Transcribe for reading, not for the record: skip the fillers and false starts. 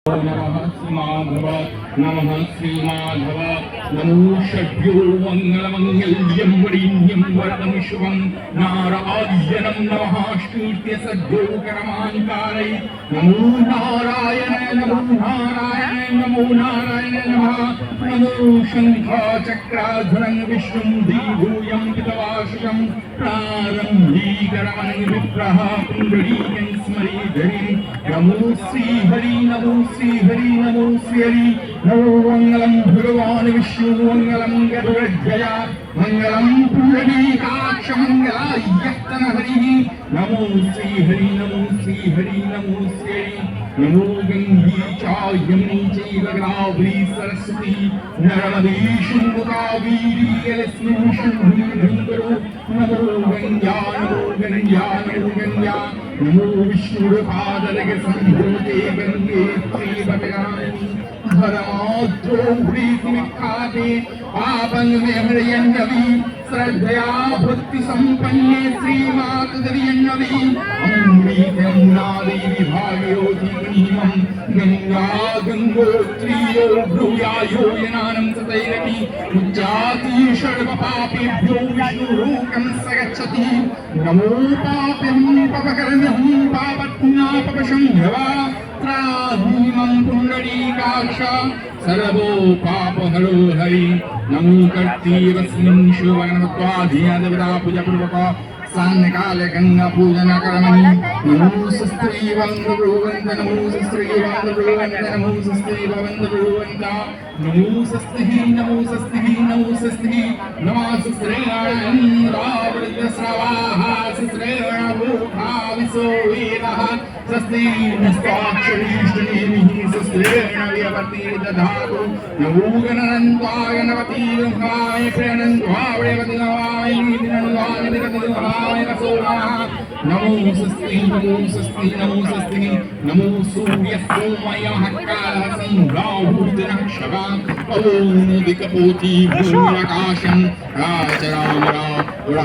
नमः श्रीमाधव नमः श्रीमाधव नमो षड्भ्यो मङ्गलमङ्गल्यं वरेण्यं वरदं शुभं नारायणं नमः स्तुत्य सद्योकरमाङ्कारै नमो नारायण नमो नारायण नमो नारायण नमः नमो शङ्खचक्राधरं विष्णुं देवूयं पितवासुकं प्रारम्भीकरमं विग्रह पुण्डरीकं स्मरेधरिं नमो श्रीहरि नमो श्रीहरि नमो श्रीहरि नमो मंगलम भगवान विष्णु मंगलम गरुड़ध्वजा मंगलम पुंडरीकाक्ष मंगलायतन हरि नमो श्रीहरि नमो श्रीहरि नमो श्रीहरि नमो गंगे च यमुने चैव गोदावरी सरस्वती नर्मदे सिन्धु कावेरी जलेस्मिन् सन्निधिं नमो गंगा नमो गंगा नमो गंगा नमो विष्णुपादलग संभूते गंगे त्रिभुवनानि धर्माद्रो प्रीतिमिखाते पापं विहरयन्नवि श्रद्धया भक्ति संपन्ने श्रीमातदर्यन्नवि अमृतमुनादेवी भागयोति गणीमं गंगा गंगोत्रीयो भ्रूयायो यनानं सतैरपि उच्चाति सर्वपापेभ्यो विष्णुरूपं सगच्छति नमो पापं पापकर्मं पापपुण्यापशंभवा त्राहीमं पुण्डरीकाक्ष सर्वो पापहरो हरि नमो कर्तीवस्मिन् शुभगणत्वाधियादेवता पूजापूर्वक सायंकाल गंगा पूजन कर्मणि नमो सस्त्री वंद ब्रुवंत नमो सस्त्री वंद ब्रुवंत नमो सस्त्री वंद ब्रुवंत नमो सस्त्री नमो सस्त्री नमो सस्त्री नमः सस्त्री रावृत श्रवाः सस्त्री भूखा विसोवेदः सस्त्री नस्ताक्षरीष्टनेमिः सस्त्री व्यवति दधातु नमो गणनन्त्वाय गणपति गंगाय प्रणन्त्वाय नवाय नवाय नवाय नमो सस्ती नमो सस्ती नमो सस्ती नमो सूर्य सोमय हक्काल संभ्राभूतनक्षगा ओम दिक्पोति भूम्याकाशं राजराम राम